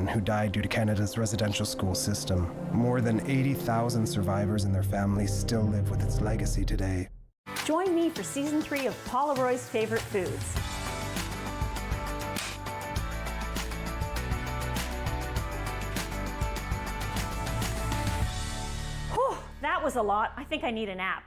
who died due to Canada's residential school system. More than 80,000 survivors and their families still live with its legacy today. Join me for Season 3 of Paula Roy's Favorite Foods. Whew, that was a lot. I think I need a nap.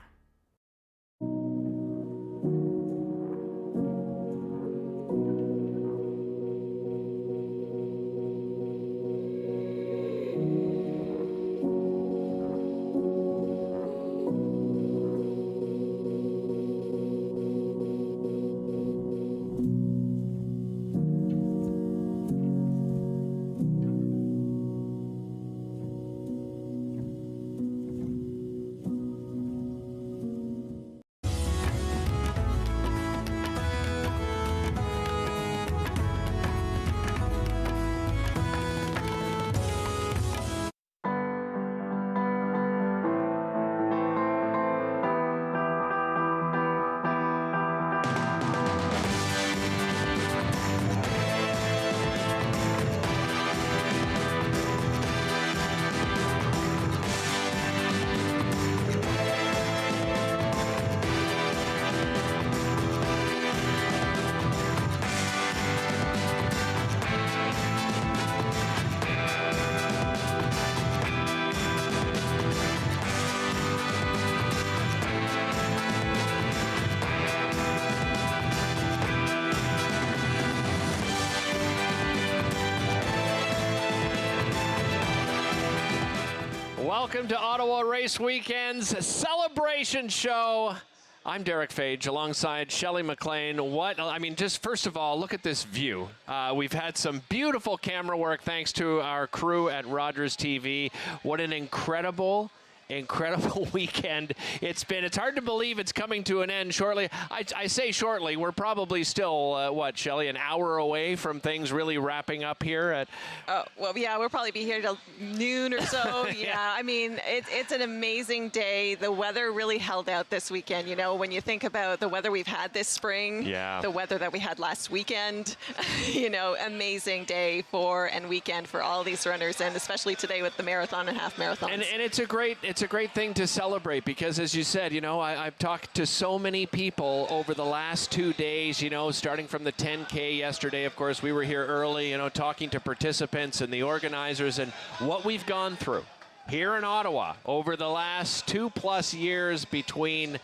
Welcome to Ottawa Race Weekend's celebration show. I'm Derick Fage alongside Shelley McLean. Just first of all, look at this view. We've had some beautiful camera work thanks to our crew at Rogers TV. What an incredible weekend it's been. It's hard to believe it's coming to an end shortly. I say shortly. We're probably still, Shelley, an hour away from things really wrapping up here at... Well, yeah, we'll probably be here till noon or so. Yeah, I mean, it's an amazing day. The weather really held out this weekend. You know, when you think about the weather we've had this spring, the weather that we had last weekend, you know, amazing day and weekend for all these runners, and especially today with the marathon and half marathons. And it's a great thing to celebrate because, as you said, you know, I've talked to so many people over the last 2 days, you know, starting from the 10K yesterday. Of course, we were here early, you know, talking to participants and the organizers and what we've gone through here in Ottawa over the last 2+ years between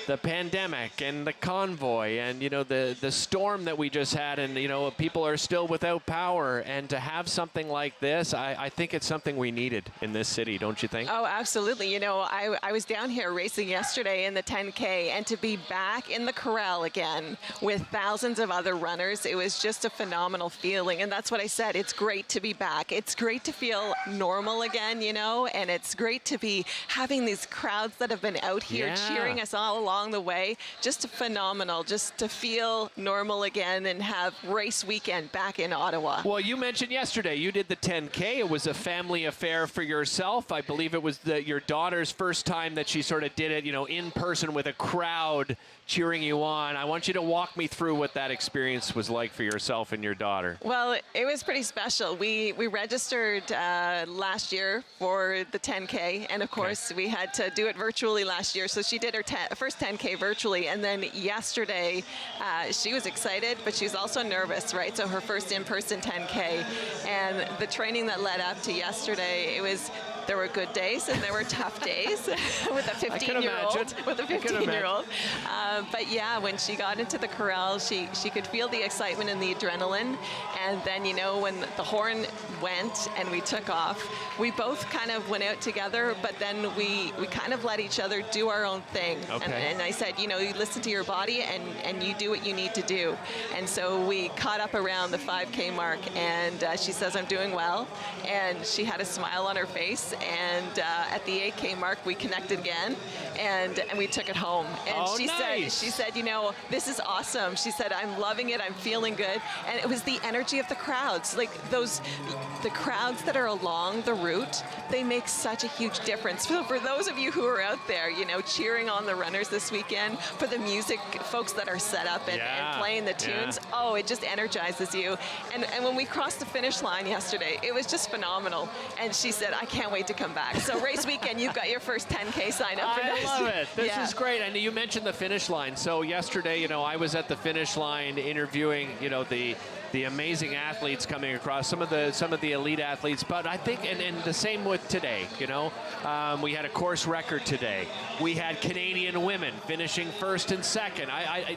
the pandemic and the convoy and, you know, the storm that we just had, and, you know, people are still without power. And to have something like this, I think it's something we needed in this city, don't you think? Oh, absolutely. You know, I was down here racing yesterday in the 10K, and to be back in the corral again with thousands of other runners, it was just a phenomenal feeling. And that's what I said. It's great to be back. It's great to feel normal again, you know, and it's great to be having these crowds that have been out here cheering us all along the way. Just phenomenal, just to feel normal again and have race weekend back in Ottawa. Well, you mentioned yesterday you did the 10K. It was a family affair for yourself. I believe it was your daughter's first time that she sort of did it, you know, in person with a crowd cheering you on. I want you to walk me through what that experience was like for yourself and your daughter. Well, it was pretty special. We registered last year for the 10K, and of course we had to do it virtually last year. So she did her first 10K virtually, and then yesterday she was excited, but she's also nervous, right? So her first in-person 10K, and the training that led up to yesterday, there were good days and there were tough days with a 15-year-old. But yeah, when she got into the corral, she could feel the excitement and the adrenaline. And then, you know, when the horn went and we took off, we both kind of went out together, but then we kind of let each other do our own thing. And I said, you know, you listen to your body and you do what you need to do. And so we caught up around the 5K mark, and she says, I'm doing well. And she had a smile on her face. and at the 8K mark, we connected again, and we took it home. And she said, you know, this is awesome. She said, I'm loving it. I'm feeling good. And it was the energy of the crowds, like the crowds that are along the route. They make such a huge difference. So for those of you who are out there, you know, cheering on the runners this weekend, for the music folks that are set up and playing the tunes, oh, it just energizes you. And when we crossed the finish line yesterday, it was just phenomenal. And she said, I can't wait to come back. So race weekend, you've got your first 10K sign up for this. I love it. This is great. And you mentioned the finish line. So yesterday, you know, I was at the finish line interviewing, you know, the amazing athletes coming across, some of the elite athletes, but I think, and the same with today, you know, we had a course record today. We had Canadian women finishing first and second.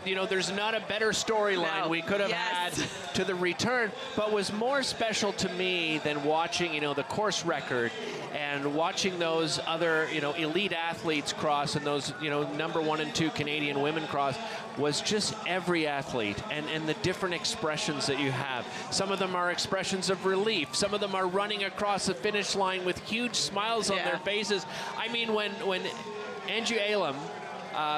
You know, there's not a better storyline we could have had to the return, but was more special to me than watching, you know, the course record and watching those other, you know, elite athletes cross and those, you know, number 1 and 2 Canadian women cross, was just every athlete and the different expressions that you have. Some of them are expressions of relief. Some of them are running across the finish line with huge smiles on their faces. I mean, when Andrew Elam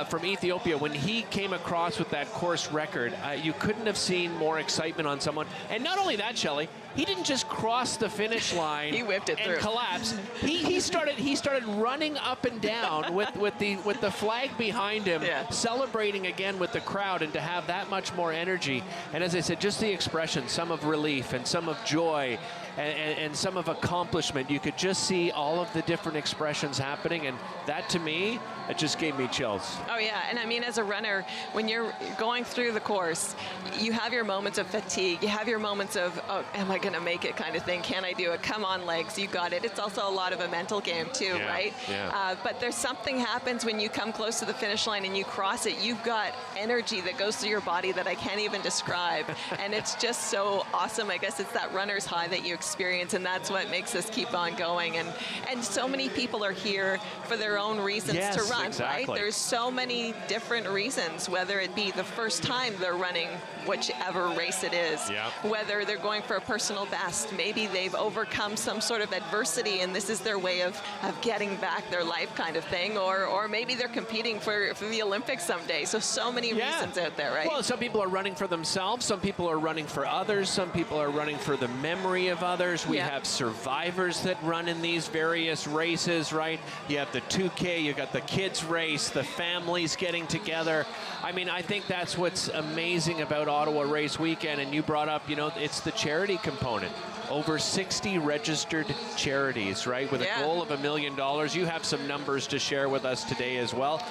from Ethiopia, when he came across with that course record, you couldn't have seen more excitement on someone. And not only that, Shelley, he didn't just cross the finish line he whipped it and through. Collapse. He started running up and down with the flag behind him, celebrating again with the crowd, and to have that much more energy. And as I said, just the expression, some of relief and some of joy and some of accomplishment. You could just see all of the different expressions happening, and that to me, it just gave me chills. Oh yeah, and I mean, as a runner, when you're going through the course, you have your moments of fatigue, you have your moments of, oh, am I going to make it kind of thing, can I do it, come on legs, you got it. It's also a lot of a mental game too, right? Yeah. But there's something happens when you come close to the finish line and you cross it. You've got energy that goes through your body that I can't even describe, and it's just so awesome. I guess it's that runner's high that you experience, and that's what makes us keep on going. And so many people are here for their own reasons to run. Right? There's so many different reasons, whether it be the first time they're running whichever race it is, whether they're going for a personal best, maybe they've overcome some sort of adversity and this is their way of getting back their life kind of thing, or maybe they're competing for the Olympics someday. So many reasons out there, right? Well, some people are running for themselves, some people are running for others, some people are running for the memory of others. We have survivors that run in these various races, right? You have the 2K, you got the kids race, the families getting together. I mean, I think that's what's amazing about Ottawa Race Weekend, and you brought up, you know, it's the charity component. Over 60 registered charities, right, with a goal of $1 million. You have some numbers to share with us today as well.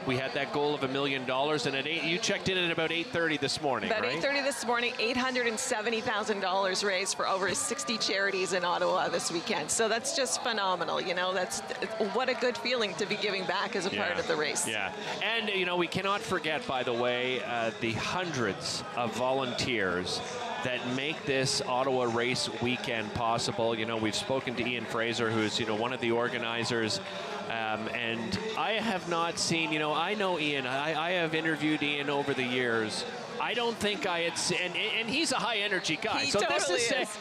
We had that goal of $1 million, and you checked in at about 8:30 this morning, About right? 8:30 this morning, $870,000 raised for over 60 charities in Ottawa this weekend. So that's just phenomenal. You know, that's what a good feeling to be giving back as a part of the race. Yeah, and you know, we cannot forget, by the way, the hundreds of volunteers that make this Ottawa Race Weekend possible. You know, we've spoken to Ian Fraser, who's, you know, one of the organizers, and I have not seen, you know, I know Ian, I have interviewed Ian over the years. I don't think I had seen, and he's a high energy guy, He so totally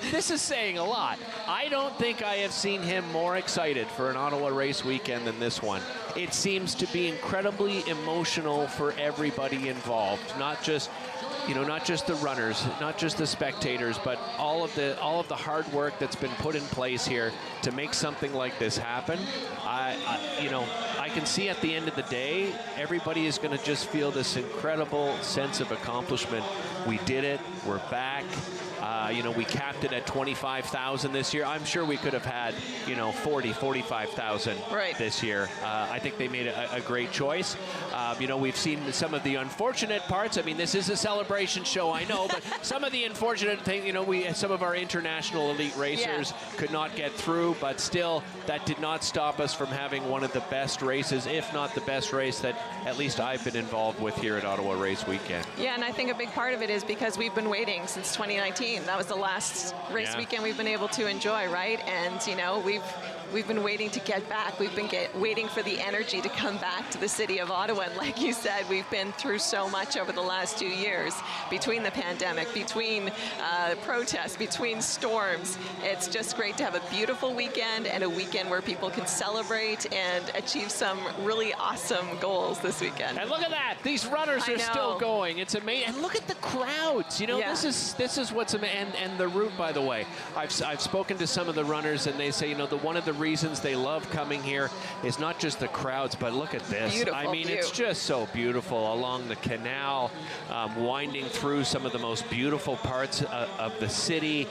this is saying a lot. I don't think I have seen him more excited for an Ottawa Race Weekend than this one. It seems to be incredibly emotional for everybody involved, not just, you know, not just the runners, not just the spectators, but all of the hard work that's been put in place here to make something like this happen. You know, I can see at the end of the day, everybody is going to just feel this incredible sense of accomplishment. We did it. We're back. You know, we capped it at 25,000 this year. I'm sure we could have had, you know, 45,000 this year. I think they made a great choice. You know, we've seen some of the unfortunate parts. I mean, this is a celebration show, I know, but some of the unfortunate thing, you know, some of our international elite racers could not get through, but still, that did not stop us from having one of the best races, if not the best race that at least I've been involved with here at Ottawa Race Weekend. Yeah, and I think a big part of it is because we've been waiting since 2019 McLean. That was the last race weekend we've been able to enjoy, right? And, you know, we've been waiting to get back. We've been waiting for the energy to come back to the city of Ottawa. And like you said, we've been through so much over the last 2 years, between the pandemic, between protests, between storms. It's just great to have a beautiful weekend, and a weekend where people can celebrate and achieve some really awesome goals this weekend. And look at that. These runners are still going. It's amazing. And look at the crowds. You know, this is what's amazing. And the route, by the way, I've spoken to some of the runners, and they say, you know, one of the reasons they love coming here is not just the crowds, but look at this. Beautiful I mean, view. it's just so beautiful along the canal, winding through some of the most beautiful parts of the city.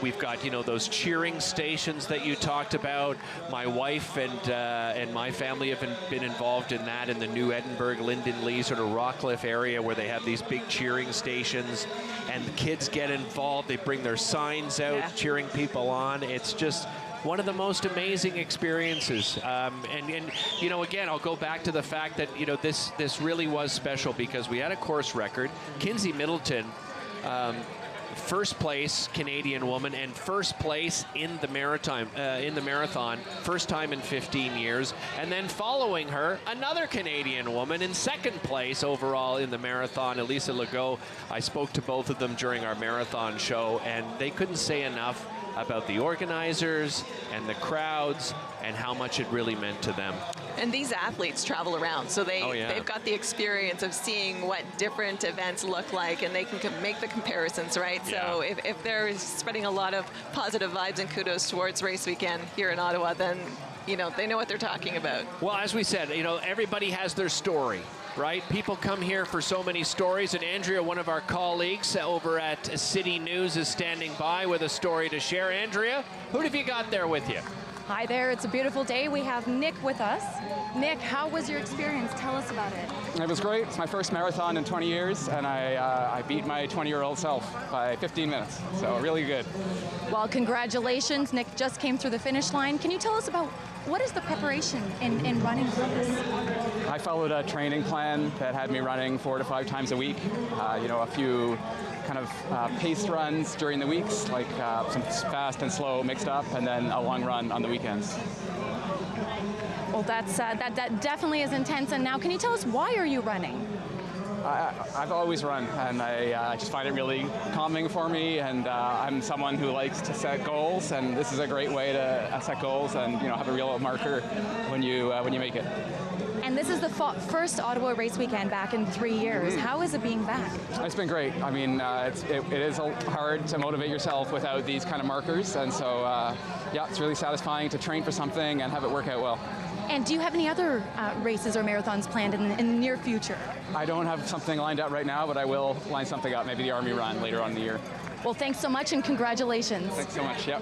We've got, you know, those cheering stations that you talked about. My wife and my family have been involved in that in the New Edinburgh, Linden Lee sort of Rockcliffe area, where they have these big cheering stations, and the kids get involved. They bring their signs out, cheering people on. It's just one of the most amazing experiences. And you know, again, I'll go back to the fact that, you know, this really was special because we had a course record. Kinsey Middleton, first place Canadian woman and first place in the marathon, first time in 15 years. And then following her, another Canadian woman in second place overall in the marathon, Elisa Legault. I spoke to both of them during our marathon show, and they couldn't say enough about the organizers and the crowds and how much it really meant to them. And these athletes travel around, so they've got the experience of seeing what different events look like, and they can make the comparisons, right? So if they're spreading a lot of positive vibes and kudos towards Race Weekend here in Ottawa, then, you know, they know what they're talking about. Well, as we said, you know, everybody has their story, right? People come here for so many stories, and Andrea, one of our colleagues over at City News, is standing by with a story to share. Andrea, who have you got there with you? Hi there, it's a beautiful day. We have Nick with us. Nick, how was your experience? Tell us about it. It was great. It's my first marathon in 20 years, and I beat my 20-year-old self by 15 minutes, so really good. Well, congratulations. Nick just came through the finish line. Can you tell us about what is the preparation in running for this? I followed a training plan that had me running 4 to 5 times a week. You know, a few kind of paced runs during the weeks, like some fast and slow mixed up, and then a long run on the weekends. Well, that definitely is intense. And now, can you tell us, why are you running? I've always run, and I just find it really calming for me, and I'm someone who likes to set goals, and this is a great way to set goals and, you know, have a real marker when you make it. And this is the first Ottawa Race Weekend back in 3 years. How is it being back? It's been great. I mean, it is hard to motivate yourself without these kind of markers, and so yeah, it's really satisfying to train for something and have it work out well. And do you have any other races or marathons planned in the near future? I don't have something lined up right now, but I will line something up, maybe the Army Run later on in the year. Well, thanks so much and congratulations. Thanks so much, yep.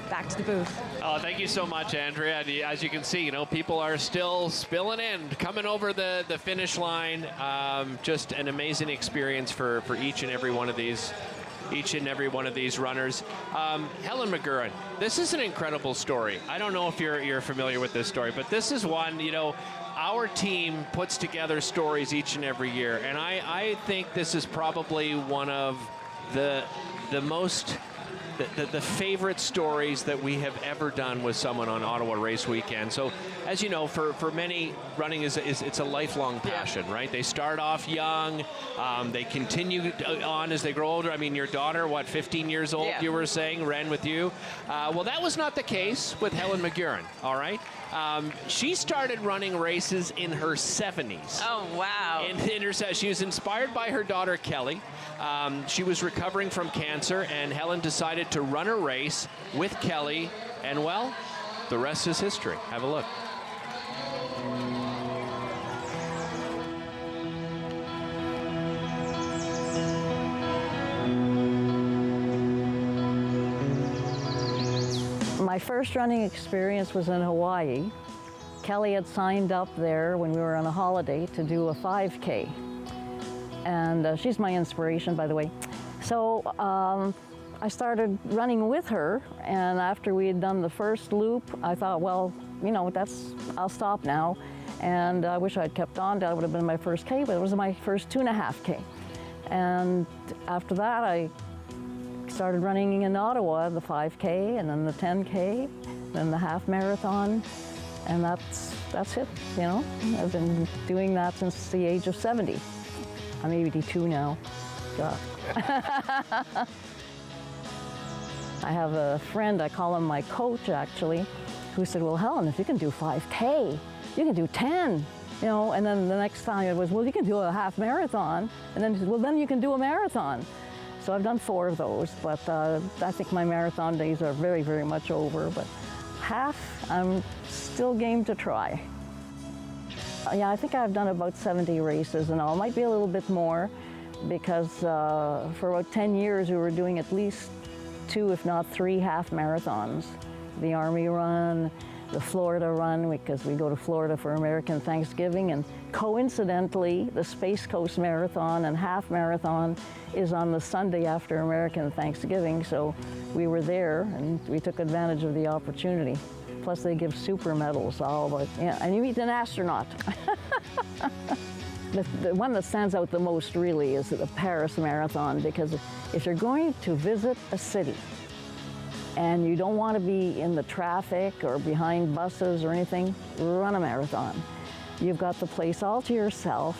Back to the booth. Oh, thank you so much, Andrea. And as you can see, you know, people are still spilling in, coming over the finish line. Just an amazing experience for each and every one of these runners. Helen McGowan, this is an incredible story. I don't know if you're familiar with this story, but this is one, you know, our team puts together stories each and every year, and I think this is probably one of the most the favorite stories that we have ever done with someone on Ottawa Race Weekend. So, as you know, for many, running it's a lifelong passion, right? They start off young, they continue on as they grow older. I mean, your daughter, what, 15 years old, you were saying, ran with you. Well, that was not the case with Helen McGowan, all right? She started running races in her 70s. Oh, wow. She was inspired by her daughter, Kelly. She was recovering from cancer, and Helen decided to run a race with Kelly, and, well, the rest is history. Have a look. My first running experience was in Hawaii. Kelly had signed up there when we were on a holiday to do a 5K. And she's my inspiration, by the way. So I started running with her, and after we had done the first loop, I thought, well, you know, I'll stop now. And I wish I'd kept on. That would have been my first K, but it was my first 2.5K. And after that, I started running in Ottawa, the 5K, and then the 10K, then the half marathon, and that's it, you know. I've been doing that since the age of 70. I'm 82 now. God. I have a friend, I call him my coach actually, who said, well, Helen, if you can do 5K, you can do 10. You know, and then the next time it was, well, you can do a half marathon. And then he said, well, then you can do a marathon. So I've done 4 of those, but I think my marathon days are very, very much over. But half, I'm still game to try. Yeah, I think I've done about 70 races and all. Might be a little bit more because for about 10 years we were doing at least 2, if not 3 half marathons. The Army Run, the Florida Run, because we go to Florida for American Thanksgiving, and coincidentally, the Space Coast Marathon and half marathon is on the Sunday after American Thanksgiving, so we were there and we took advantage of the opportunity. Plus they give super medals, all about, yeah, and you meet an astronaut. The one that stands out the most really is the Paris Marathon, because if you're going to visit a city and you don't want to be in the traffic or behind buses or anything, run a marathon. You've got the place all to yourself,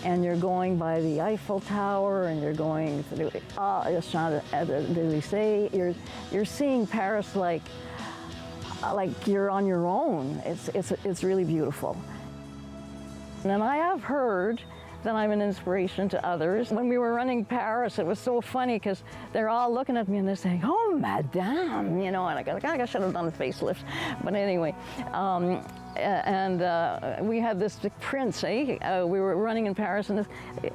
and you're going by the Eiffel Tower, and you're going through Champs-Élysées. You're seeing Paris like you're on your own. It's really beautiful. And I have heard that I'm an inspiration to others. When we were running Paris, it was so funny because they're all looking at me and they're saying, "Oh, madame," you know, and I should have done a facelift. But anyway, we had this prince, we were running in Paris, and this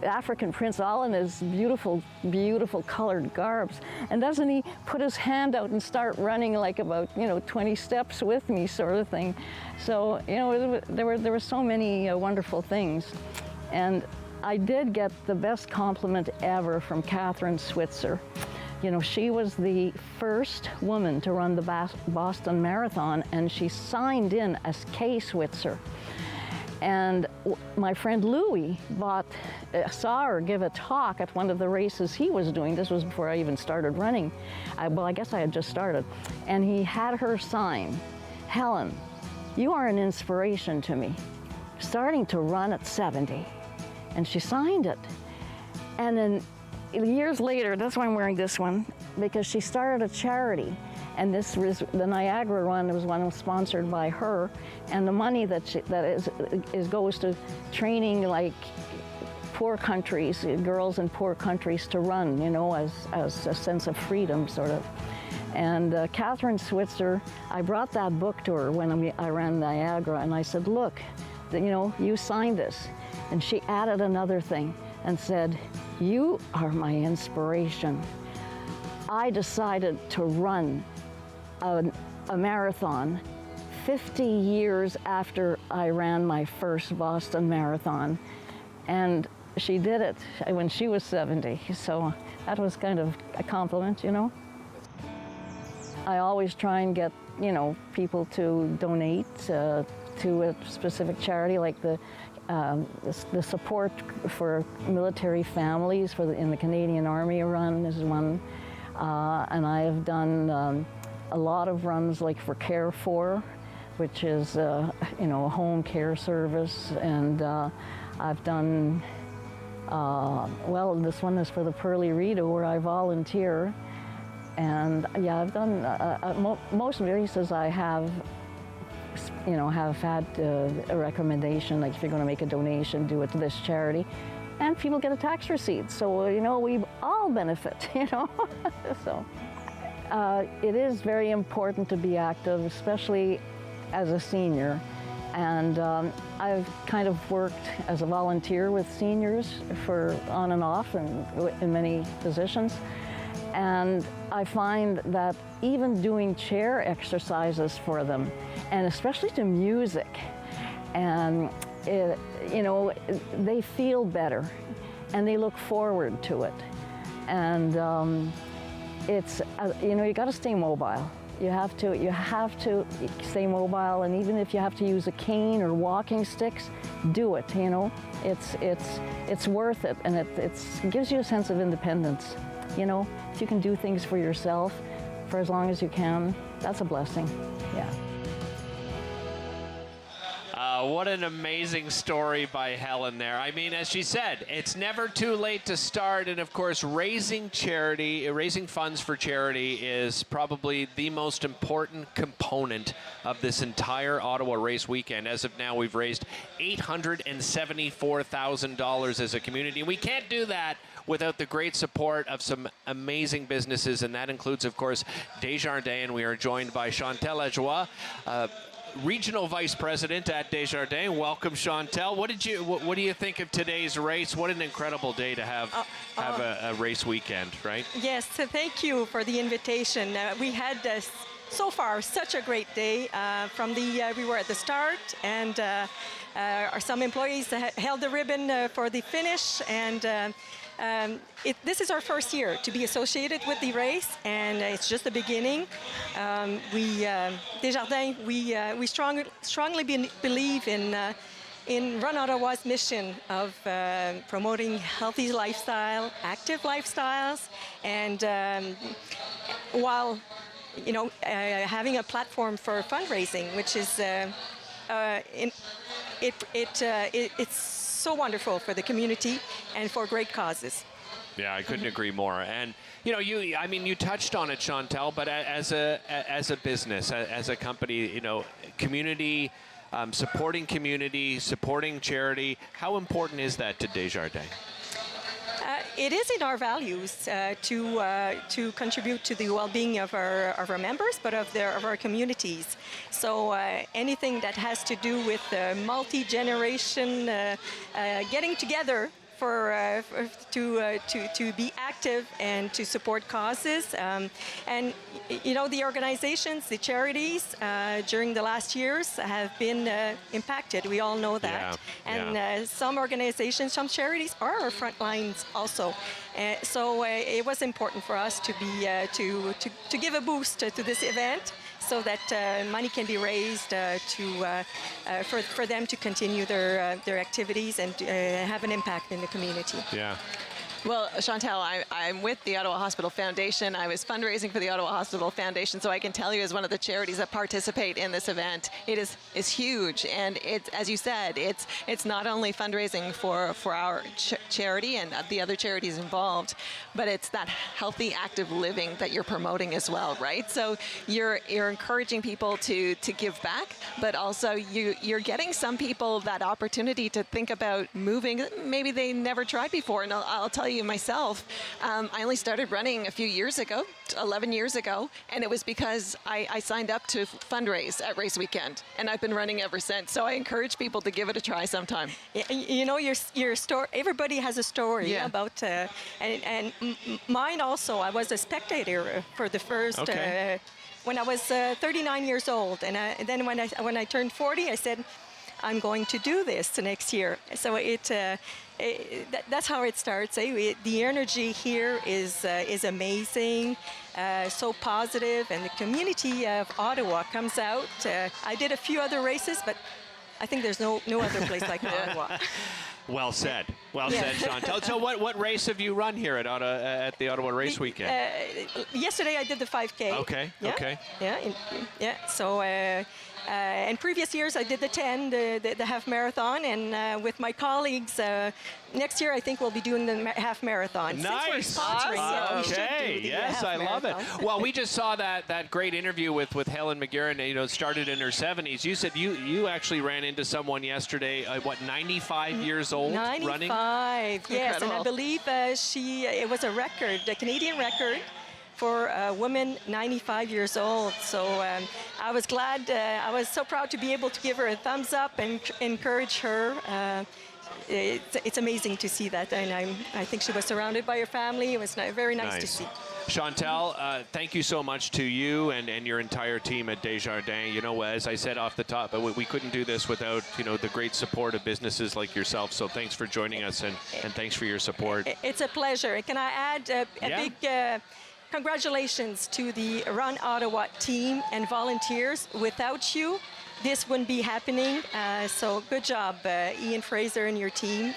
African prince, all in his beautiful, beautiful colored garbs. And doesn't he put his hand out and start running like about, 20 steps with me, sort of thing. So, there were so many wonderful things. And I did get the best compliment ever from Catherine Switzer. She was the first woman to run the Boston Marathon, and she signed in as K. Switzer. And my friend Louis saw her give a talk at one of the races he was doing. This was before I even started running. I guess I had just started. And he had her sign, "Helen, you are an inspiration to me, starting to run at 70. And she signed it. And then years later, that's why I'm wearing this one, because she started a charity. And this was the Niagara Run. It was one sponsored by her. And the money that goes to training like poor countries, girls in poor countries to run, as a sense of freedom, sort of. And Catherine Switzer, I brought that book to her when I ran Niagara, and I said, look, you signed this. And she added another thing and said, you are my inspiration. I decided to run a marathon 50 years after I ran my first Boston Marathon. And she did it when she was 70. So that was kind of a compliment, I always try and get, people to donate to a specific charity, like the support for military families in the Canadian Army Run is one. And I have done a lot of runs like for Care For, which is, a home care service. And I've done, this one is for the Pearly Rita, where I volunteer. And yeah, I've done, most races I have had a recommendation, like if you're going to make a donation, do it to this charity. And people get a tax receipt, so, we all benefit, So it is very important to be active, especially as a senior. And I've kind of worked as a volunteer with seniors for on and off in many positions. And I find that even doing chair exercises for them, and especially to music, and they feel better, and they look forward to it. And it's you got to stay mobile. You have to stay mobile, and even if you have to use a cane or walking sticks, do it. It's worth it, and it gives you a sense of independence. You know, if you can do things for yourself for as long as you can, that's a blessing. Yeah. What an amazing story by Helen there. I mean, as she said, it's never too late to start. And of course, raising funds for charity is probably the most important component of this entire Ottawa Race Weekend. As of now, we've raised $874,000 as a community. We can't do that without the great support of some amazing businesses, and that includes, of course, Desjardins. And we are joined by Chantal Lajoie, Regional Vice President at Desjardins. Welcome, Chantal. What do you think of today's race? What an incredible day to have a race weekend, right? Yes, so thank you for the invitation. We had so far such a great day. We were at the start, and some employees held the ribbon for the finish, and this is our first year to be associated with the race, and it's just the beginning. Desjardins, we strongly believe in Run Ottawa's mission of promoting healthy lifestyle, active lifestyles, and while having a platform for fundraising, which is it's so wonderful for the community and for great causes. Yeah, I couldn't agree more. And you touched on it, Chantal, but as a business, as a company, community, supporting charity, how important is that to Desjardins? It is in our values to contribute to the well-being of our members, but of our communities. So anything that has to do with multi-generation getting together to be active and to support causes, and the organizations, the charities during the last years have been impacted. We all know that, some organizations, some charities are our front lines also. So it was important for us to be to give a boost to this event, so that money can be raised for them to continue their activities and have an impact in the community. Yeah. Well, Chantal, I'm with the Ottawa Hospital Foundation. I was fundraising for the Ottawa Hospital Foundation, so I can tell you, as one of the charities that participate in this event, it is huge. And it's, as you said, it's not only fundraising for our charity and the other charities involved, but it's that healthy, active living that you're promoting as well, right? So you're encouraging people to give back, but also you're getting some people that opportunity to think about moving. Maybe they never tried before, and I'll tell you myself, I only started running a few years ago, 11 years ago, and it was because I signed up to fundraise at Race Weekend, and I've been running ever since. So I encourage people to give it a try sometime. Your story, everybody has a story about, and mine also. I was a spectator for the first, when I was 39 years old, and then when I turned 40, I said, I'm going to do this next year. So that's how it starts. The energy here is amazing, so positive, and the community of Ottawa comes out. I did a few other races, but I think there's no other place like Ottawa. Well said. Well said, Chantal. So what race have you run here at the Ottawa Race Weekend? Yesterday I did the 5K. Okay. So, and previous years I did the 10, the half marathon, and with my colleagues, next year I think we'll be doing the half marathon. Nice. Okay. Yes, I love it. Well, we just saw that great interview with Helen McGowan. Started in her 70s. You said you actually ran into someone yesterday. 95 years old, 95, running. Yes, Incredible. And I believe it was a record, a Canadian record for a woman 95 years old. So I was glad, I was so proud to be able to give her a thumbs up and encourage her. It's amazing to see that, and I think she was surrounded by her family. It was very nice to see. Chantal, thank you so much to you and your entire team at Desjardins. As I said off the top, we couldn't do this without the great support of businesses like yourself. So thanks for joining us, and thanks for your support. It's a pleasure. Can I add a big congratulations to the Run Ottawa team and volunteers. Without you, this wouldn't be happening. So good job, Ian Fraser and your team.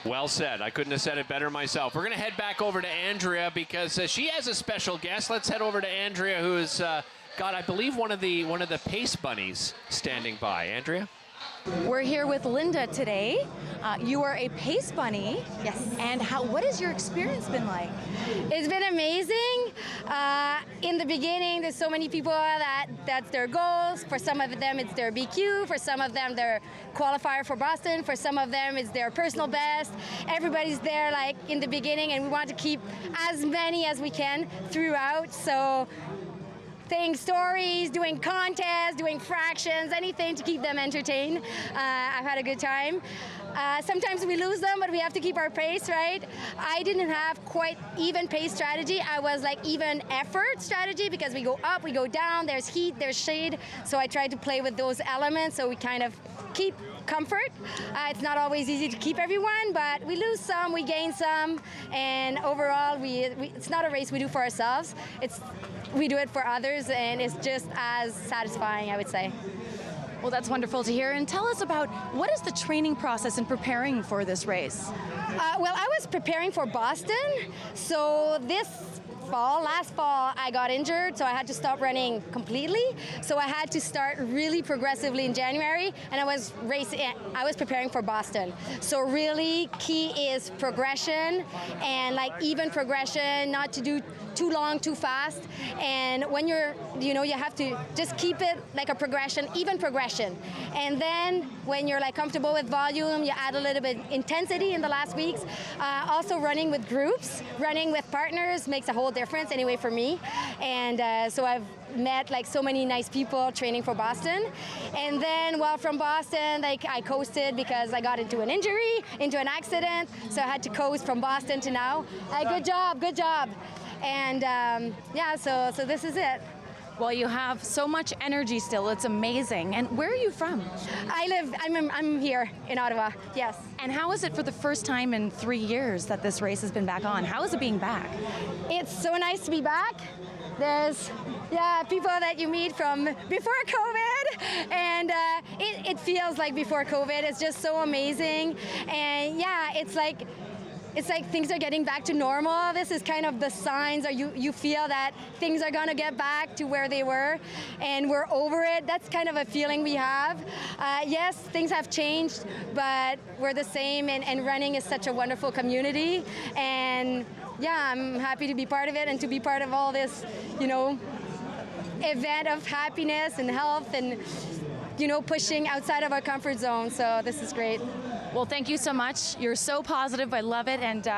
Well said. I couldn't have said it better myself. We're going to head back over to Andrea because she has a special guest. Let's head over to Andrea, who has got, I believe, one of the pace bunnies standing by. Andrea? We're here with Linda today. You are a pace bunny. Yes. And what has your experience been like? It's been amazing. In the beginning, there's so many people that's their goals. For some of them, it's their BQ. For some of them, their qualifier for Boston. For some of them, it's their personal best. Everybody's there like in the beginning, and we want to keep as many as we can throughout. So saying stories, doing contests, doing fractions, anything to keep them entertained. I've had a good time. Sometimes we lose them, but we have to keep our pace, right? I didn't have quite even pace strategy. I was like even effort strategy because we go up, we go down, there's heat, there's shade. So I tried to play with those elements so we kind of keep comfort. It's not always easy to keep everyone, but we lose some, we gain some, and overall, it's not a race we do for ourselves. We do it for others, and it's just as satisfying, I would say. Well, that's wonderful to hear. And tell us about what is the training process in preparing for this race? Well, I was preparing for Boston, so last fall, I got injured, so I had to stop running completely. So I had to start really progressively in January, and I was preparing for Boston. So really key is progression and like even progression, not to do too long, too fast. And when you have to just keep it like a progression, even progression. And then when you're like comfortable with volume, you add a little bit intensity in the last weeks. Also running with groups, running with partners makes a whole difference anyway for me. And so I've met like so many nice people training for Boston. And then from Boston, like I coasted because I got into an injury, into an accident. So I had to coast from Boston to now. Good job. And so this is it. Well, you have so much energy still. It's amazing. And where are you from? I'm here in Ottawa, yes. And how is it for the first time in 3 years that this race has been back on? How is it being back? It's so nice to be back. There's people that you meet from before COVID, and it feels like before COVID. It's just so amazing. And it's like things are getting back to normal. This is kind of the signs, or you feel that things are gonna get back to where they were, and we're over it. That's kind of a feeling we have. Yes, things have changed, but we're the same, and running is such a wonderful community. And I'm happy to be part of it and to be part of all this, event of happiness and health and, pushing outside of our comfort zone. So this is great. Well, thank you so much. You're so positive. I love it. And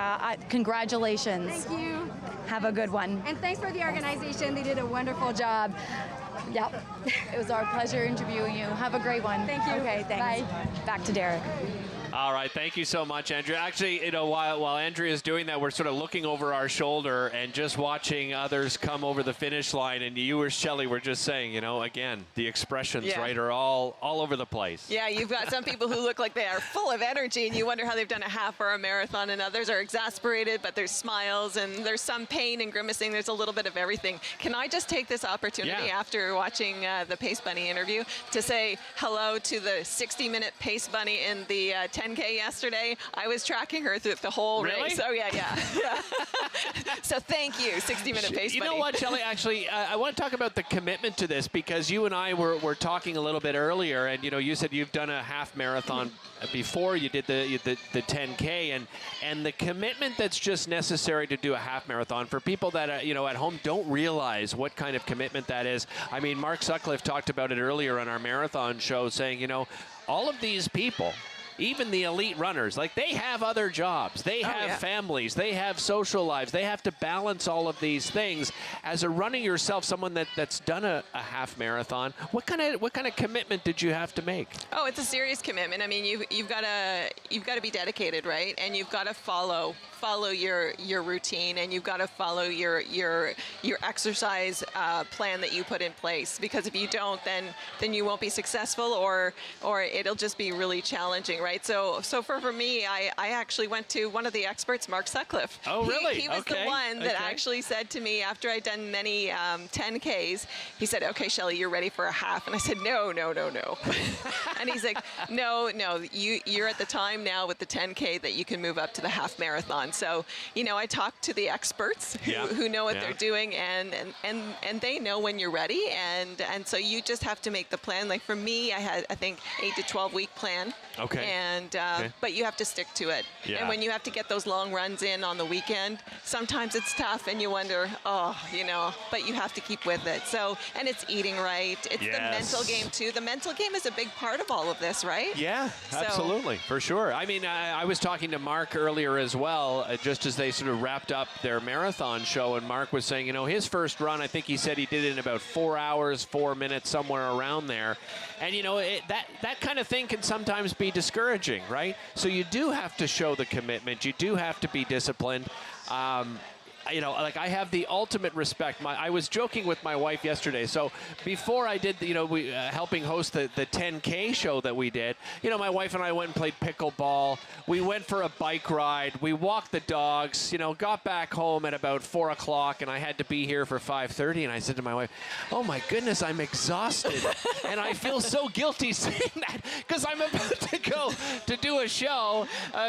congratulations. Thank you. Have a good one. And thanks for the organization. They did a wonderful job. Yep. It was our pleasure interviewing you. Have a great one. Thank you. Okay, thanks. Bye. Back to Derick. All right, thank you so much, Andrea. Actually, while Andrea is doing that, we're sort of looking over our shoulder and just watching others come over the finish line. And you or Shelley were just saying, again, the expressions, right, are all over the place. Yeah, you've got some people who look like they are full of energy, and you wonder how they've done a half or a marathon, and others are exasperated, but there's smiles, and there's some pain and grimacing. There's a little bit of everything. Can I just take this opportunity after watching the Pace Bunny interview to say hello to the 60-minute Pace Bunny in the 10K yesterday? I was tracking her through the whole race. Oh, yeah. So thank you, 60-minute Pace Bunny. You know what, Shelley? Actually, I want to talk about the commitment to this, because you and I were talking a little bit earlier, and you said you've done a half marathon before you did the 10K, and the commitment that's just necessary to do a half marathon for people that at home don't realize what kind of commitment that is. I mean, Mark Sutcliffe talked about it earlier on our marathon show, saying all of these people, even the elite runners, like they have other jobs, they have families, they have social lives, they have to balance all of these things. As a runner yourself, someone that's done a half marathon, what kind of commitment did you have to make? Oh, it's a serious commitment. I mean, you've got to be dedicated, right? And you've got to follow follow your routine, and you've got to follow your exercise plan that you put in place, because if you don't, then you won't be successful, or it'll just be really challenging, right? So for me, I actually went to one of the experts, Mark Sutcliffe. Oh, really? He was the one that actually said to me, after I'd done many 10Ks, he said, "Okay, Shelley, you're ready for a half." And I said, no. And he's like, no, you're at the time now with the 10K that you can move up to the half marathon. So, I talked to the experts who know what they're doing, and they know when you're ready, and so you just have to make the plan. Like for me, I had, I think, 8 to 12 week plan. Okay. And but you have to stick to it. Yeah. And when you have to get those long runs in on the weekend, sometimes it's tough, and you wonder, but you have to keep with it. So, and it's eating right. It's the mental game too. The mental game is a big part of all of this, right? Yeah, absolutely, for sure. I mean, I was talking to Mark earlier as well, just as they sort of wrapped up their marathon show, and Mark was saying, his first run, I think he said he did it in about 4 hours, 4 minutes, somewhere around there. And, that kind of thing can sometimes be discouraging, right? So you do have to show the commitment. You do have to be disciplined. Like I have the ultimate respect. I was joking with my wife yesterday. So before I did, we helping host the 10K show that we did, my wife and I went and played pickleball. We went for a bike ride. We walked the dogs, got back home at about 4 o'clock, and I had to be here for 5:30. And I said to my wife, "Oh my goodness, I'm exhausted." And I feel so guilty saying that, because I'm about to go to do a show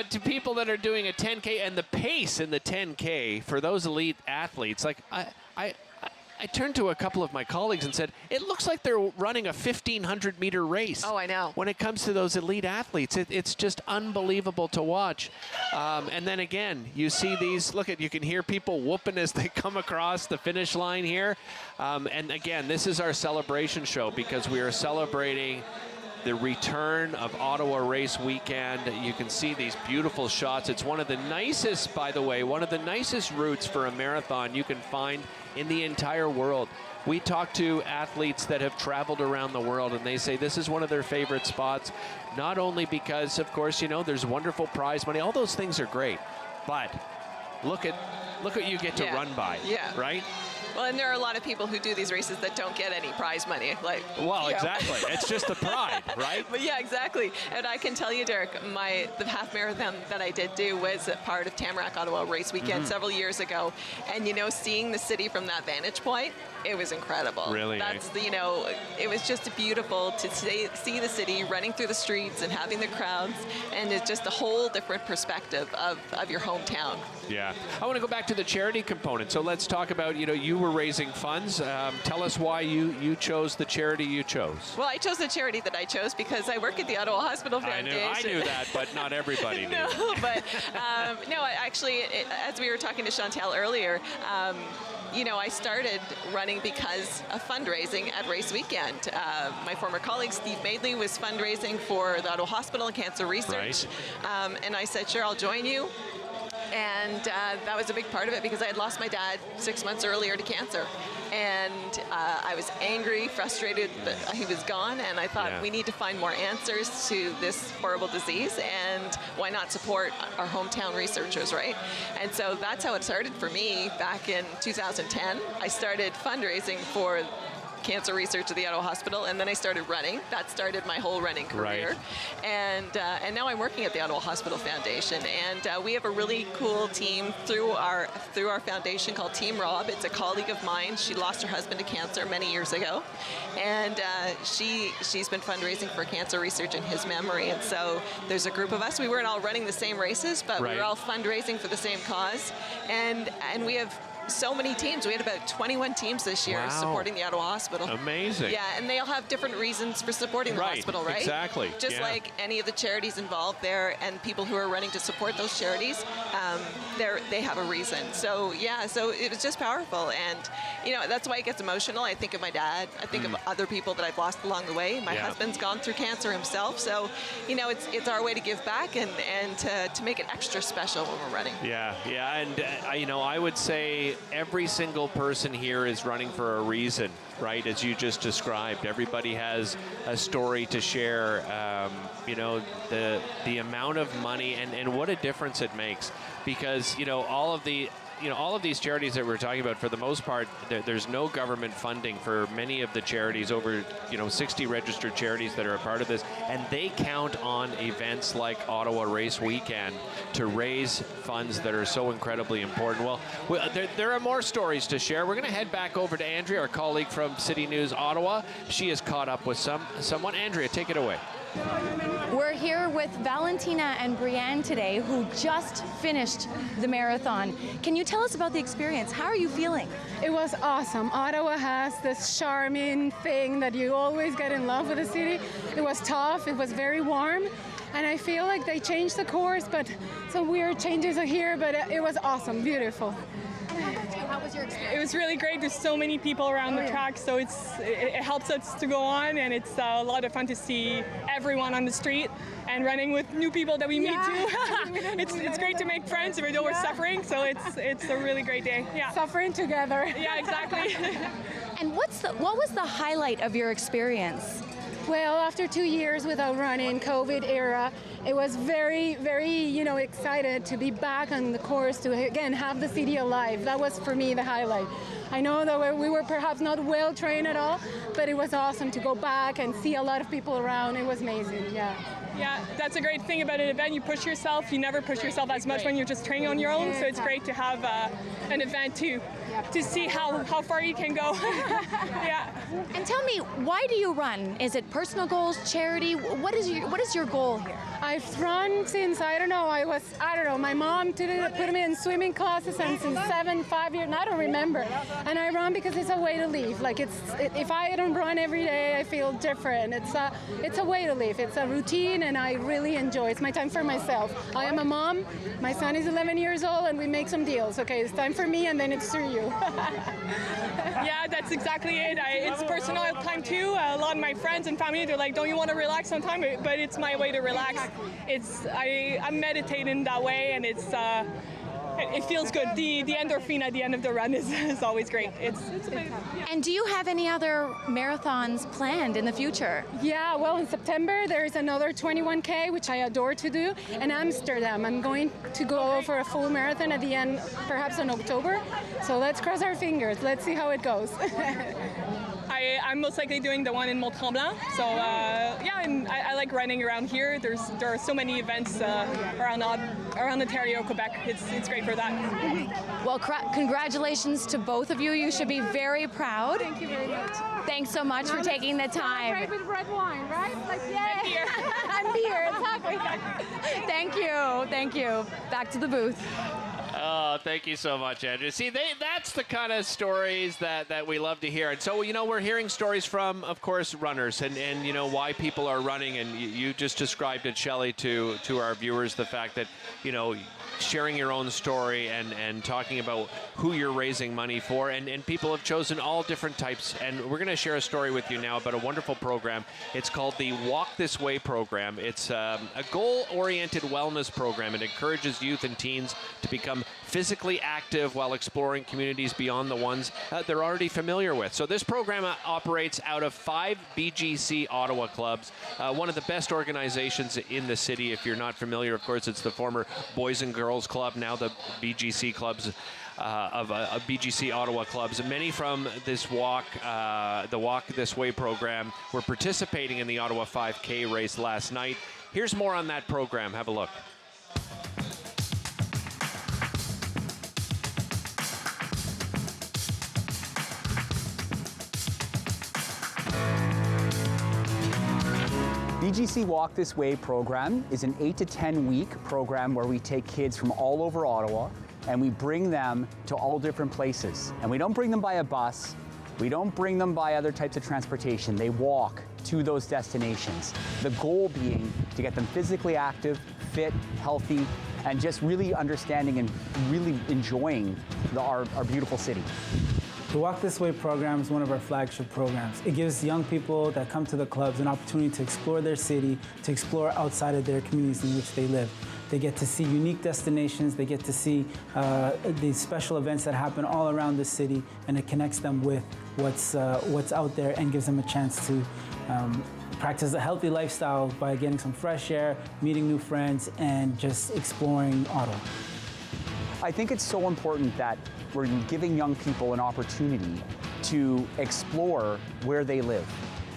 to people that are doing a 10K, and the pace in the 10K for those elite athletes, like I turned to a couple of my colleagues and said, it looks like they're running a 1,500 meter race. Oh, I know. When it comes to those elite athletes, it's just unbelievable to watch. And then again, you see these, you can hear people whooping as they come across the finish line here. And again, this is our celebration show, because we are celebrating the return of Ottawa Race Weekend. You can see these beautiful shots. It's one of the nicest, by the way, one of the nicest routes for a marathon you can find in the entire world. We talk to athletes that have traveled around the world, and they say this is one of their favorite spots, not only because, of course, there's wonderful prize money. All those things are great, but look at what you get to run by, right? Well, and there are a lot of people who do these races that don't get any prize money. Exactly. It's just the pride, right? But yeah, exactly. And I can tell you, Derick, the half marathon that I did do was a part of Tamarack Ottawa Race Weekend several years ago. And, seeing the city from that vantage point, it was incredible. Really? That's it was just beautiful to see the city running through the streets and having the crowds, and it's just a whole different perspective of your hometown. Yeah. I want to go back to the charity component. So let's talk about, you were raising funds. Tell us why you chose the charity you chose. Well, I chose the charity that I chose because I work at the Ottawa Hospital Foundation. I knew that, but not everybody knew. No, but actually, as we were talking to Chantal earlier, I started running because of fundraising at Race Weekend. My former colleague, Steve Maidley, was fundraising for the Ottawa Hospital and Cancer Research. Right. And I said, sure, I'll join you. And that was a big part of it, because I had lost my dad 6 months earlier to cancer. And I was angry, frustrated that he was gone, and I thought we need to find more answers to this horrible disease, and why not support our hometown researchers, right? And so that's how it started for me back in 2010. I started fundraising for cancer research at the Ottawa Hospital, and then I started running. That started my whole running career. Right. And now I'm working at the Ottawa Hospital Foundation, and we have a really cool team through our foundation called Team Rob. It's a colleague of mine. She lost her husband to cancer many years ago, and she's been fundraising for cancer research in his memory. And so there's a group of us. We weren't all running the same races, but we were all fundraising for the same cause, and we have so many teams. We had about 21 teams this year supporting the Ottawa Hospital. Amazing. Yeah, and they all have different reasons for supporting the hospital, right? Exactly. Just like any of the charities involved there, and people who are running to support those charities, they have a reason. So yeah, so it was just powerful, and that's why it gets emotional. I think of my dad. I think of other people that I've lost along the way. My husband's gone through cancer himself, so it's our way to give back and to make it extra special when we're running. Yeah, and I would say every single person here is running for a reason, right? As you just described, everybody has a story to share. You know, the amount of money and what a difference it makes, because all of these charities that we're talking about, for the most part, there's no government funding for many of the charities, over 60 registered charities that are a part of this, and they count on events like Ottawa Race Weekend to raise funds that are so incredibly important. Well, there are more stories to share. We're going to head back over to Andrea, our colleague from City News Ottawa. She has caught up with someone. Andrea, take it away. We're here with Valentina and Brianne today, who just finished the marathon. Can you tell us about the experience? How are you feeling? It was awesome. Ottawa has this charming thing that you always get in love with the city. It was tough, it was very warm, and I feel like they changed the course, but some weird changes are here, but it was awesome, beautiful. How was your experience? It was really great. There's so many people around the track, so it helps us to go on, and it's a lot of fun to see everyone on the street and running with new people that we meet too. It's great to make friends even though we're suffering, so it's a really great day. Yeah. Suffering together. Yeah, exactly. And what was the highlight of your experience? Well, after 2 years without running, COVID era, it was very, very, excited to be back on the course, to again have the city alive. That was for me the highlight. I know that we were perhaps not well trained at all, but it was awesome to go back and see a lot of people around. It was amazing, yeah. Yeah, that's a great thing about an event. You push yourself. You never push yourself as much when you're just training on your own. So it's great to have an event to see how far you can go. Yeah. And tell me, why do you run? Is it personal goals, charity? What is your goal here? I've run since, my mom put me in swimming classes, and since 5 years, I don't remember. And I run because it's a way to live. Like if I don't run every day, I feel different. It's a way to live. It's a routine, and I really enjoy it. It's my time for myself. I am a mom. My son is 11 years old, and we make some deals. Okay, it's time for me, and then it's through you. Yeah, that's exactly it. It's personal time too. A lot of my friends and family, they're like, don't you want to relax sometime? But it's my way to relax. I'm meditating that way, and it feels good. The endorphin at the end of the run is always great. It's amazing. Yeah. And do you have any other marathons planned in the future? Yeah, well, in September there's another 21K, which I adore to do, in Amsterdam. I'm going to go for a full marathon at the end, perhaps in October. So let's cross our fingers. Let's see how it goes. I'm most likely doing the one in Mont-Tremblant. So and I like running around here. There are so many events around Ontario, Quebec. It's great for that. Well, congratulations to both of you. You should be very proud. Thank you very much. Thanks so much for taking the time. Right with red wine, right? Like, yay! Beer. And beer, exactly. Thank you. Back to the booth. Oh, thank you so much, Andrew. See, that's the kind of stories that we love to hear. And so, we're hearing stories from, of course, runners and why people are running. And you just described it, Shelley, to our viewers, the fact that, sharing your own story and talking about who you're raising money for. And people have chosen all different types. And we're going to share a story with you now about a wonderful program. It's called the Walk This Way program. It's a goal-oriented wellness program. It encourages youth and teens to become physically active while exploring communities beyond the ones they're already familiar with. So this program operates out of 5 BGC Ottawa clubs, one of the best organizations in the city. If you're not familiar, of course, it's the former Boys and Girls Club, now the BGC clubs of BGC Ottawa clubs. Many from this the Walk This Way program were participating in the Ottawa 5K race last night. Here's more on that program. Have a look. BGC Walk This Way program is an 8 to 10 week program where we take kids from all over Ottawa and we bring them to all different places. And we don't bring them by a bus, we don't bring them by other types of transportation. They walk to those destinations. The goal being to get them physically active, fit, healthy, and just really understanding and really enjoying our beautiful city. The Walk This Way program is one of our flagship programs. It gives young people that come to the clubs an opportunity to explore their city, to explore outside of their communities in which they live. They get to see unique destinations, they get to see these special events that happen all around the city, and it connects them with what's out there and gives them a chance to practice a healthy lifestyle by getting some fresh air, meeting new friends, and just exploring Ottawa. I think it's so important that we're giving young people an opportunity to explore where they live.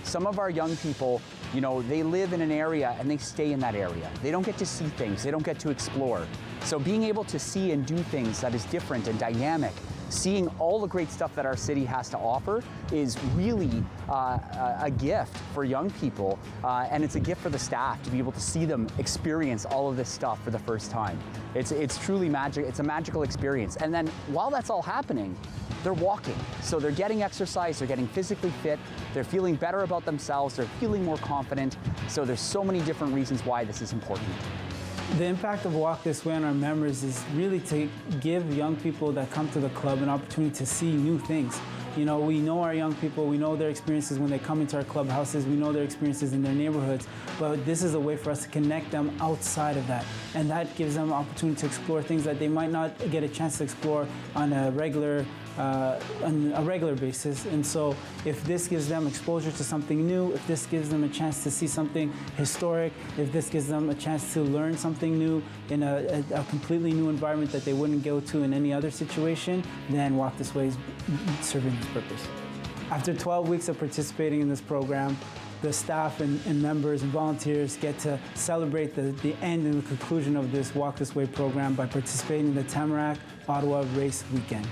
Some of our young people, you know, they live in an area and they stay in that area. They don't get to see things, they don't get to explore. So being able to see and do things that is different and dynamic, seeing all the great stuff that our city has to offer is really a gift for young people, and it's a gift for the staff to be able to see them experience all of this stuff for the first time. It's truly magic. It's a magical experience. And then while that's all happening, they're walking. So they're getting exercise, they're getting physically fit, they're feeling better about themselves, they're feeling more confident. So there's so many different reasons why this is important. The impact of Walk This Way on our members is really to give young people that come to the club an opportunity to see new things. You know, we know our young people, we know their experiences when they come into our clubhouses, we know their experiences in their neighborhoods, but this is a way for us to connect them outside of that. And that gives them an opportunity to explore things that they might not get a chance to explore on a regular basis. And so if this gives them exposure to something new, if this gives them a chance to see something historic, if this gives them a chance to learn something new in a completely new environment that they wouldn't go to in any other situation, then Walk This Way is serving its purpose. After 12 weeks of participating in this program, the staff and members and volunteers get to celebrate the end and the conclusion of this Walk This Way program by participating in the Tamarack Ottawa Race Weekend.